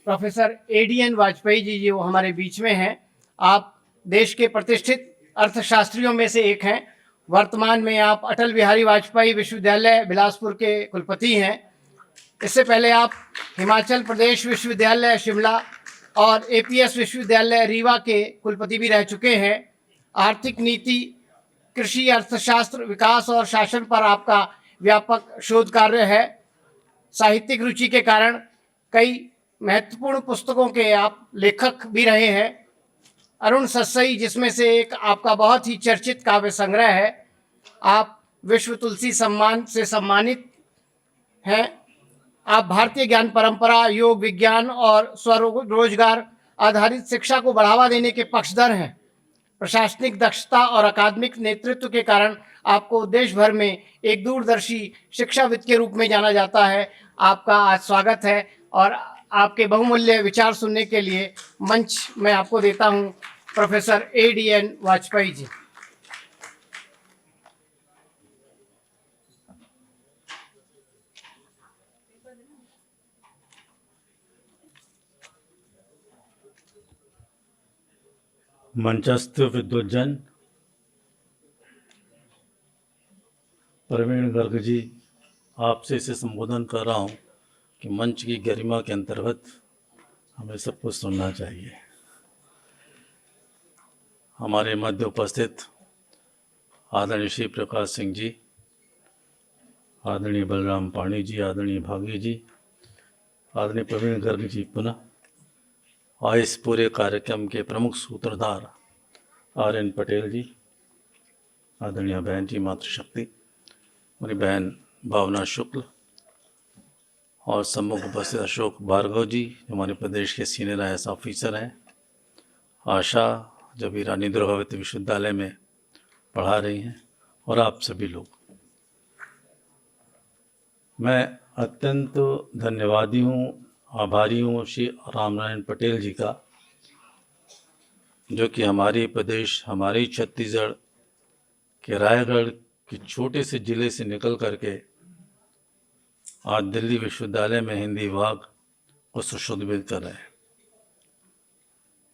Professor ADN Vajpayee ji वो हमारे बीच में हैं। आप देश के प्रतिष्ठित अर्थशास्त्रियों में से एक हैं। वर्तमान में आप अटल बिहारी वाजपेयी विश्वविद्यालय बिलासपुर के कुलपति हैं। इससे पहले आप हिमाचल प्रदेश विश्वविद्यालय शिमला और एपीएस विश्वविद्यालय रीवा के कुलपति भी रह चुके हैं। आर्थिक नीति, कृषि, अर्थशास्त्र, विकास और शासन पर आपका व्यापक शोध कार्य है। साहित्यिक रुचि के कारण कई महत्वपूर्ण पुस्तकों के आप लेखक भी रहे हैं। अरुण सस्सई, जिसमें से एक आपका बहुत ही चर्चित काव्य संग्रह है। आप विश्व तुलसी सम्मान से सम्मानित हैं। आप भारतीय ज्ञान परंपरा, योग, विज्ञान और स्वरोजगार आधारित शिक्षा को बढ़ावा देने के पक्षधर हैं। प्रशासनिक दक्षता और अकादमिक नेतृत्व के कारण आपको देश भर में एक दूरदर्शी शिक्षाविद के रूप में जाना जाता है। आपका आज स्वागत है और आपके बहुमूल्य विचार सुनने के लिए मंच मैं आपको देता हूं, प्रोफेसर एडीएन वाजपेयी जी। मंचस्थ विद्वज्जन प्रवीण गर्ग जी, आपसे इसे संबोधन कर रहा हूँ कि मंच की गरिमा के अंतर्गत हमें सब कुछ सुनना चाहिए। हमारे मध्य उपस्थित आदरणीय श्री प्रकाश सिंह जी, आदरणीय बलराम पाणी जी, आदरणीय भागी जी, आदरणीय प्रवीण गर्ग जी, पुनः और इस पूरे कार्यक्रम के प्रमुख सूत्रधार आर.एन. पटेल जी, आदरणीय बहन जी मातृशक्ति, मेरी बहन भावना शुक्ल और सम्मुख उपस्थित अशोक भार्गव जी, हमारे प्रदेश के सीनियर IAS ऑफिसर हैं। आशा, जो भी रानी दुर्गावती विश्वविद्यालय में पढ़ा रही हैं, और आप सभी लोग। मैं अत्यंत धन्यवादी हूँ, आभारी हूँ श्री रामनारायण पटेल जी का, जो कि हमारे प्रदेश, हमारे छत्तीसगढ़ के रायगढ़ के छोटे से ज़िले से निकल करके आज दिल्ली विश्वविद्यालय में हिंदी विभाग को सुशोभित कर रहे हैं।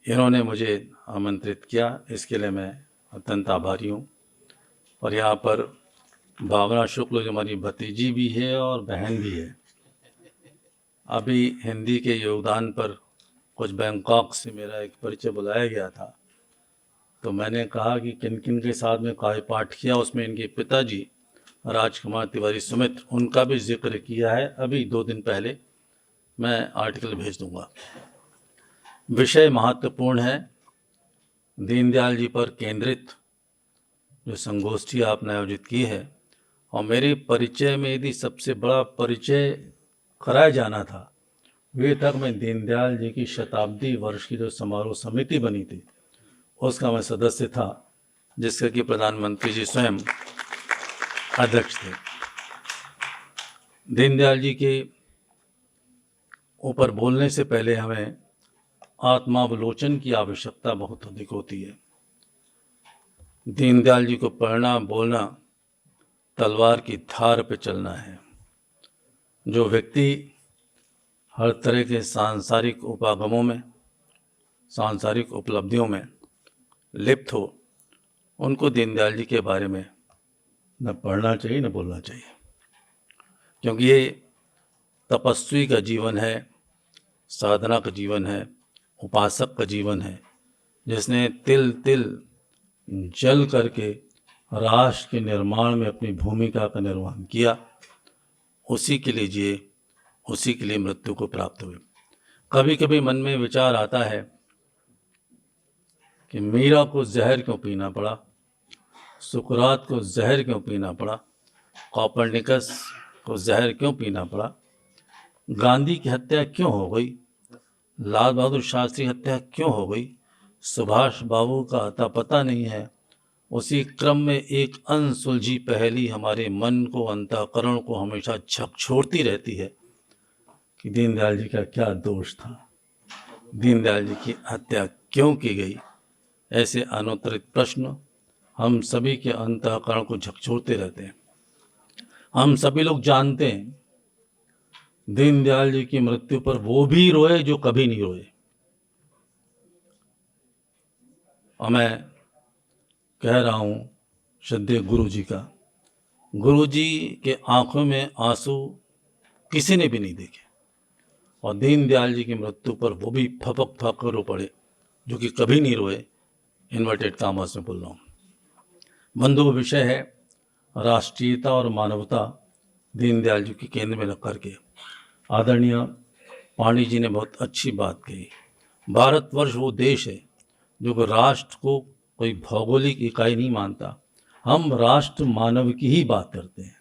इन्होंने मुझे आमंत्रित किया, इसके लिए मैं अत्यंत आभारी हूँ। और यहाँ पर भावना शुक्ल जो हमारी भतीजी भी है और बहन भी है। अभी हिंदी के योगदान पर कुछ बैंकॉक से मेरा एक परिचय बुलाया गया था, तो मैंने कहा कि किन किन के साथ में काव्य पाठ किया, उसमें इनके पिताजी राजकुमार तिवारी सुमित, उनका भी जिक्र किया है। अभी 2 दिन पहले मैं आर्टिकल भेज दूंगा। विषय महत्वपूर्ण है, दीनदयाल जी पर केंद्रित जो संगोष्ठी आपने आयोजित की है। और मेरे परिचय में यदि सबसे बड़ा परिचय कराया जाना था, वे तक मैं दीनदयाल जी की शताब्दी वर्ष की जो समारोह समिति बनी थी, उसका मैं सदस्य था, जिसका कि प्रधानमंत्री जी स्वयं अध्यक्ष थे। दीनदयाल जी के ऊपर बोलने से पहले हमें आत्मावलोचन की आवश्यकता बहुत अधिक होती है। दीनदयाल जी को पढ़ना, बोलना तलवार की धार पे चलना है। जो व्यक्ति हर तरह के सांसारिक उपागमों में, सांसारिक उपलब्धियों में लिप्त हो, उनको दीनदयाल जी के बारे में न पढ़ना चाहिए न बोलना चाहिए, क्योंकि ये तपस्वी का जीवन है, साधना का जीवन है, उपासक का जीवन है, जिसने तिल तिल जल करके राष्ट्र के निर्माण में अपनी भूमिका का निर्वहन किया। उसी के लिए जिए, उसी के लिए मृत्यु को प्राप्त हुए। कभी कभी मन में विचार आता है कि मीरा को जहर क्यों पीना पड़ा, सुकरात को जहर क्यों पीना पड़ा, कोपरनिकस को जहर क्यों पीना पड़ा, गांधी की हत्या क्यों हो गई, लाल बहादुर शास्त्री हत्या क्यों हो गई, सुभाष बाबू का अता पता नहीं है। उसी क्रम में एक अनसुलझी पहेली हमारे मन को, अंतःकरण को हमेशा झकझोरती रहती है कि दीनदयाल जी का क्या दोष था, दीनदयाल जी की हत्या क्यों की गई। ऐसे अनुत्तरित प्रश्न हम सभी के अंतःकरण को झकझोरते रहते हैं। हम सभी लोग जानते हैं दीनदयाल जी की मृत्यु पर वो भी रोए जो कभी नहीं रोए। और मैं कह रहा हूँ श्रद्धेय गुरु जी का, गुरु जी के आंखों में आंसू किसी ने भी नहीं देखे, और दीनदयाल जी की मृत्यु पर वो भी फपक फपक रो पड़े जो कि कभी नहीं रोए। इन्वर्टेड कामर्स में बोल रहा हूँ। बंधु, विषय है राष्ट्रीयता और मानवता, दीनदयाल जी के केंद्र में रख करके आदरणीय पांडे जी ने बहुत अच्छी बात कही। भारतवर्ष वो देश है जो कि राष्ट्र को कोई भौगोलिक इकाई नहीं मानता। हम राष्ट्र मानव की ही बात करते हैं।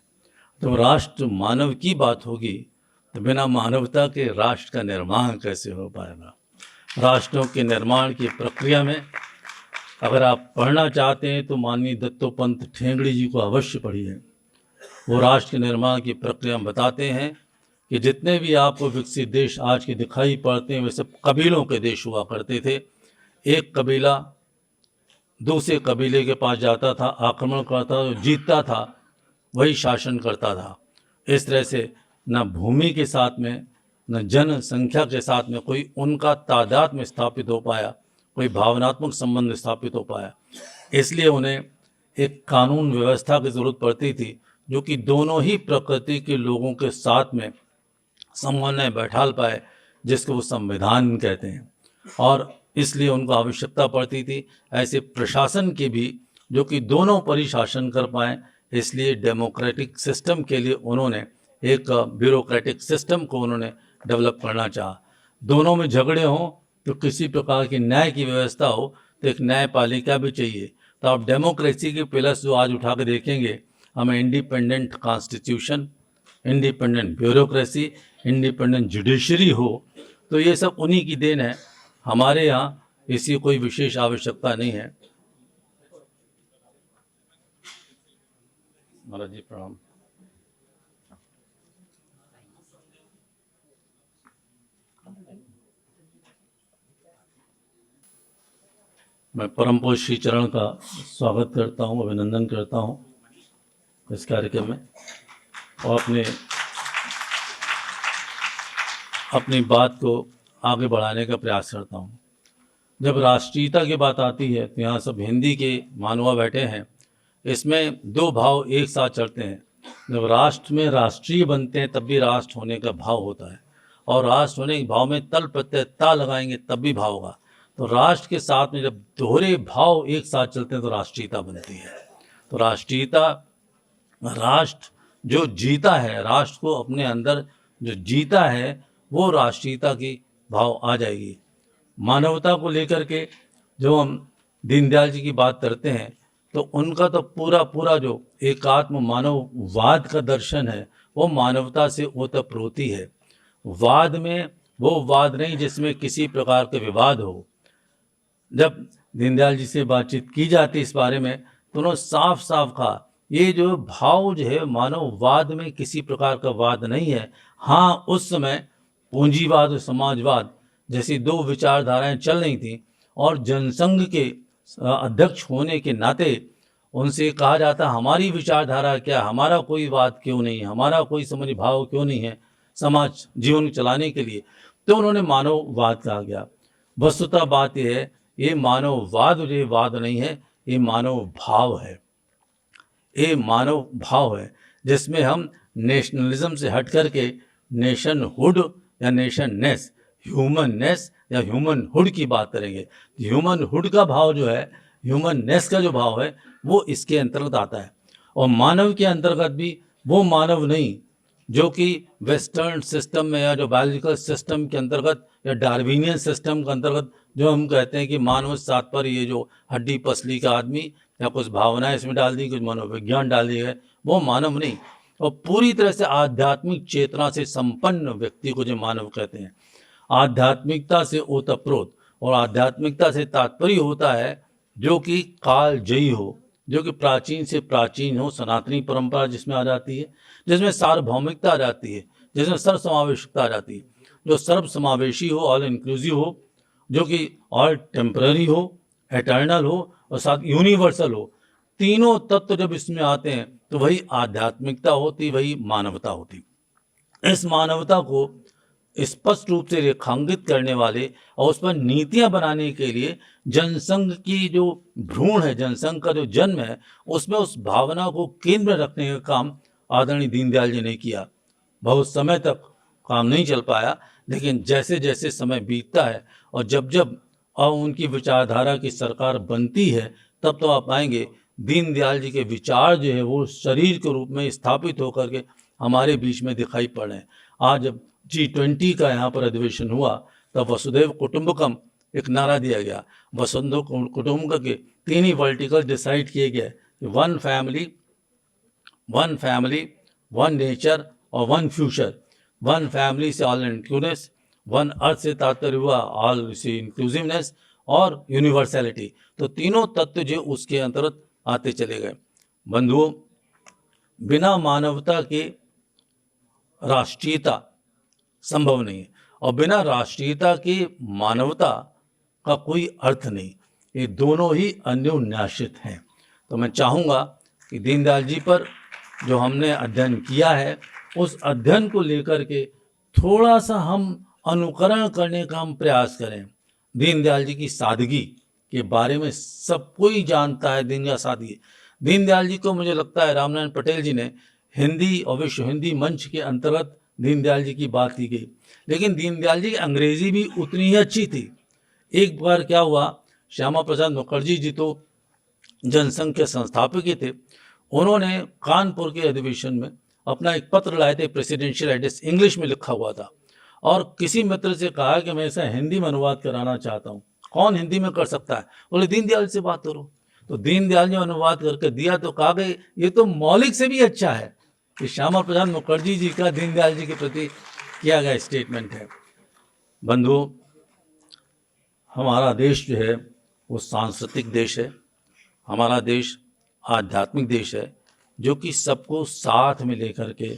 तो राष्ट्र मानव की बात होगी तो बिना मानवता के राष्ट्र का निर्माण कैसे हो पाएगा। राष्ट्रों के निर्माण की प्रक्रिया में अगर आप पढ़ना चाहते हैं तो माननीय दत्तोपंत ठेंगड़ी जी को अवश्य पढ़िए। वो राष्ट्र के निर्माण की प्रक्रिया में बताते हैं कि जितने भी आपको विकसित देश आज के दिखाई पड़ते हैं वे सब कबीलों के देश हुआ करते थे। एक कबीला दूसरे कबीले के पास जाता था, आक्रमण करता था, जीतता था, वही शासन करता था। इस तरह से न भूमि के साथ में न जनसंख्या के साथ में कोई उनका तादाद में स्थापित हो पाया, कोई भावनात्मक संबंध स्थापित हो पाया। इसलिए उन्हें एक कानून व्यवस्था की ज़रूरत पड़ती थी जो कि दोनों ही प्रकृति के लोगों के साथ में समन्वय बैठाल पाए, जिसको वो संविधान कहते हैं। और इसलिए उनको आवश्यकता पड़ती थी ऐसे प्रशासन की भी जो कि दोनों परिशासन कर पाएँ। इसलिए डेमोक्रेटिक सिस्टम के लिए उन्होंने एक ब्यूरोक्रेटिक सिस्टम को उन्होंने डेवलप करना चाहा। दोनों में झगड़े हों तो किसी प्रकार की न्याय की व्यवस्था हो तो एक न्यायपालिका भी चाहिए। तो आप डेमोक्रेसी के पिलर्स जो आज उठा के देखेंगे, हमें independent constitution, independent bureaucracy, independent judiciary हो, तो ये सब उन्हीं की देन है। हमारे यहाँ इसकी कोई विशेष आवश्यकता नहीं है। महाराज जी प्रणाम। मैं परम पूज्य श्री चरण का स्वागत करता हूँ, अभिनंदन करता हूँ इस कार्यक्रम में, और अपनी बात को आगे बढ़ाने का प्रयास करता हूँ। जब राष्ट्रीयता की बात आती है तो यहाँ सब हिंदी के मानवा बैठे हैं। इसमें दो भाव एक साथ चलते हैं। जब राष्ट्र में राष्ट्रीय बनते हैं तब भी राष्ट्र होने का भाव होता है, और राष्ट्र होने के भाव में तल प्रत्यय ता लगाएंगे तब भी भाव होगा। तो राष्ट्र के साथ में जब दोहरे भाव एक साथ चलते हैं तो राष्ट्रीयता बनती है। तो राष्ट्रीयता, राष्ट्र जो जीता है, राष्ट्र को अपने अंदर जो जीता है, वो राष्ट्रीयता की भाव आ जाएगी। मानवता को लेकर के जो हम दीनदयाल जी की बात करते हैं तो उनका तो पूरा जो एकात्म मानववाद का दर्शन है वो मानवता से ओतप्रोती है। वाद में वो वाद नहीं जिसमें किसी प्रकार के विवाद हो। जब दीनदयाल जी से बातचीत की जाती इस बारे में तो उन्होंने साफ साफ कहा, ये जो भाव जो है मानववाद में किसी प्रकार का वाद नहीं है। हाँ, उस समय पूंजीवाद और समाजवाद जैसी दो विचारधाराएं चल रही थी, और जनसंघ के अध्यक्ष होने के नाते उनसे कहा जाता हमारी विचारधारा क्या, हमारा कोई वाद क्यों नहीं है, हमारा कोई समझ भाव क्यों नहीं है समाज जीवन चलाने के लिए। तो उन्होंने मानववाद कहा गया। वस्तुतः बात यह है, ये मानववाद ये वाद नहीं है, ये मानव भाव है। ये मानव भाव है जिसमें हम नेशनलिज्म से हट करके नेशनहुड या नेशननेस, ह्यूमननेस या ह्यूमनहुड की बात करेंगे। ह्यूमनहुड का भाव जो है, ह्यूमननेस का जो भाव है, वो इसके अंतर्गत आता है। और मानव के अंतर्गत भी वो मानव नहीं जो कि वेस्टर्न सिस्टम में या जो बायोलॉजिकल सिस्टम के अंतर्गत या डार्विनियन सिस्टम के अंतर्गत जो हम कहते हैं कि मानव तात्पर्य ये जो हड्डी पसली का आदमी या कुछ भावनाएं इसमें डाल दी, कुछ मनोविज्ञान डाल दिए गए, वो मानव नहीं। और पूरी तरह से आध्यात्मिक चेतना से संपन्न व्यक्ति को जो मानव कहते हैं। आध्यात्मिकता से ओतप्रोत, और आध्यात्मिकता से तात्पर्य होता है जो कि कालजयी हो, जो कि प्राचीन से प्राचीन हो, सनातनी परंपरा जिसमें आ जाती है, जिसमें सार्वभौमिकता आ जाती है, जिसमें सर्वसमावेशकता आ जाती है, जो सर्वसमावेशी हो, ऑल इंक्लूसिव हो, जो कि ऑल टेम्पररी हो, एटर्नल हो और साथ यूनिवर्सल हो। तीनों तत्व जब इसमें आते हैं तो वही आध्यात्मिकता होती, वही मानवता होती। इस मानवता को स्पष्ट रूप से रेखांकित करने वाले और उस पर नीतियां बनाने के लिए जनसंघ की जो भ्रूण है, जनसंघ का जो जन्म है, उसमें उस भावना को केंद्र में रखने का काम आदरणीय दीनदयाल जी ने किया। बहुत समय तक काम नहीं चल पाया, लेकिन जैसे जैसे समय बीतता है और जब जब अब उनकी विचारधारा की सरकार बनती है, तब तो आप पाएंगे दीनदयाल जी के विचार जो है वो शरीर के रूप में स्थापित होकर के हमारे बीच में दिखाई पड़ रहे हैं। आज जब G20 का यहाँ पर अधिवेशन हुआ, तब वसुधैव कुटुंबकम एक नारा दिया गया। वसुधैव कुटुंबकम के 3 ही वर्टिकल डिसाइड किए गए, वन फैमिली, वन नेचर और वन फ्यूचर। वन फैमिली से ऑल इंक्लूसिवनेस, वन अर्थ से तात्पर्य हुआ ऑल से इंक्लूसिवनेस और यूनिवर्सैलिटी। तो तीनों तत्व जो उसके अंतर्गत आते चले गए। बंधुओं, बिना मानवता के राष्ट्रीयता संभव नहीं है और बिना राष्ट्रीयता के मानवता का कोई अर्थ नहीं। ये दोनों ही अन्योन्याश्रित हैं। तो मैं चाहूँगा कि दीनदयाल जी पर जो हमने अध्ययन किया है, उस अध्ययन को लेकर के थोड़ा सा हम अनुकरण करने का हम प्रयास करें। दीनदयाल जी की सादगी के बारे में सब कोई जानता है। दीनदयाल जी को मुझे लगता है रामनारायण पटेल जी ने हिंदी और विश्व हिंदी मंच के अंतर्गत दीनदयाल जी की बात की गई, लेकिन दीनदयाल जी की अंग्रेजी भी उतनी ही अच्छी थी। एक बार क्या हुआ, श्यामा प्रसाद मुखर्जी जी तो जनसंघ के संस्थापक ही थे। उन्होंने कानपुर के अधिवेशन में अपना एक पत्र लाए थे, प्रेसिडेंशियल एड्रेस, इंग्लिश में लिखा हुआ था, और किसी मित्र से कहा कि मैं इसे हिंदी में अनुवाद कराना चाहता हूँ। कौन हिंदी में कर सकता है? बोले दीनदयाल से बात करो। तो दीनदयाल ने अनुवाद करके दिया तो कहा कि ये तो मौलिक से भी अच्छा है। कि श्यामा प्रसाद मुखर्जी जी का दीनदयाल जी के प्रति किया गया स्टेटमेंट है। बंधुओं, हमारा देश जो है वो सांस्कृतिक देश है। हमारा देश आध्यात्मिक देश है, जो कि सबको साथ में लेकर के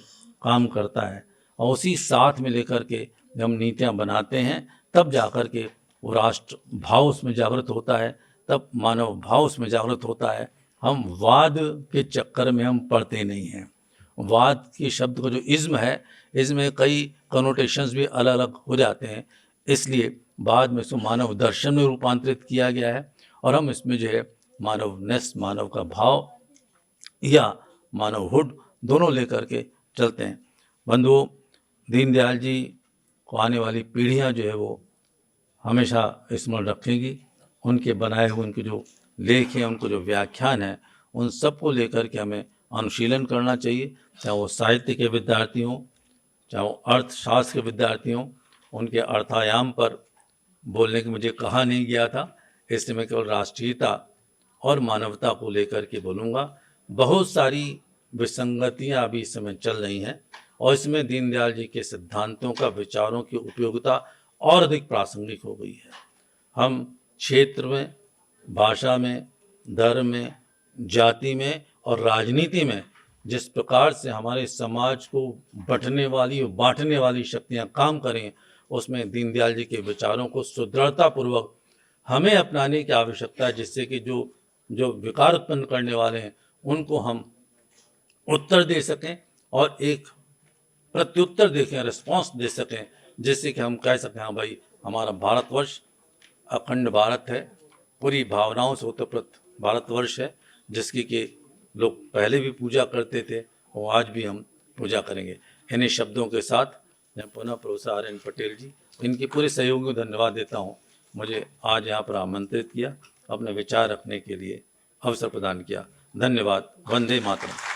काम करता है, और उसी साथ में लेकर के जब हम नीतियाँ बनाते हैं, तब जाकर के वो राष्ट्र भाव उसमें जागृत होता है, तब मानव भाव उसमें जागृत होता है। हम वाद के चक्कर में हम पड़ते नहीं हैं। वाद के शब्द का जो इज्म है, इसमें कई कनोटेशंस भी अलग अलग हो जाते हैं, इसलिए बाद में इसको मानव दर्शन में रूपांतरित किया गया है, और हम इसमें जो है मानवनेस, मानव का भाव या मानवहुड दोनों लेकर के चलते हैं। बंधुओं, दीनदयाल जी को आने वाली पीढ़ियां जो है वो हमेशा स्मरण रखेंगी। उनके बनाए हुए उनके जो लेख हैं, उनको जो व्याख्यान है, उन सब को लेकर के हमें अनुशीलन करना चाहिए, चाहे वो साहित्य के विद्यार्थी हों, चाहे वो अर्थशास्त्र के विद्यार्थी हों। उनके अर्थायाम पर बोलने की मुझे कहा नहीं गया था, इसलिए मैं केवल राष्ट्रीयता और मानवता को लेकर के बोलूँगा। बहुत सारी विसंगतियाँ अभी इस समय चल रही हैं, और इसमें दीनदयाल जी के सिद्धांतों का, विचारों की उपयोगिता और अधिक प्रासंगिक हो गई है। हम क्षेत्र में, भाषा में, धर्म में, जाति में और राजनीति में जिस प्रकार से हमारे समाज को बंटने वाली और बांटने वाली शक्तियां काम करें, उसमें दीनदयाल जी के विचारों को सुदृढ़तापूर्वक हमें अपनाने की आवश्यकता है, जिससे कि जो विकार उत्पन्न करने वाले हैं उनको हम उत्तर दे सकें और एक प्रत्युत्तर देखें, रिस्पॉन्स दे सकें, जिससे कि हम कह सकें हाँ भाई, हमारा भारतवर्ष अखंड भारत है, पूरी भावनाओं से ओतप्रोत भारतवर्ष है, जिसकी कि लोग पहले भी पूजा करते थे और आज भी हम पूजा करेंगे। इन्हीं शब्दों के साथ मैं पुनः प्रोफेसर आर.एन. पटेल जी, इनके पूरे सहयोग को धन्यवाद देता हूँ। मुझे आज यहाँ पर आमंत्रित किया, अपने विचार रखने के लिए अवसर प्रदान किया। धन्यवाद। वंदे मातरम।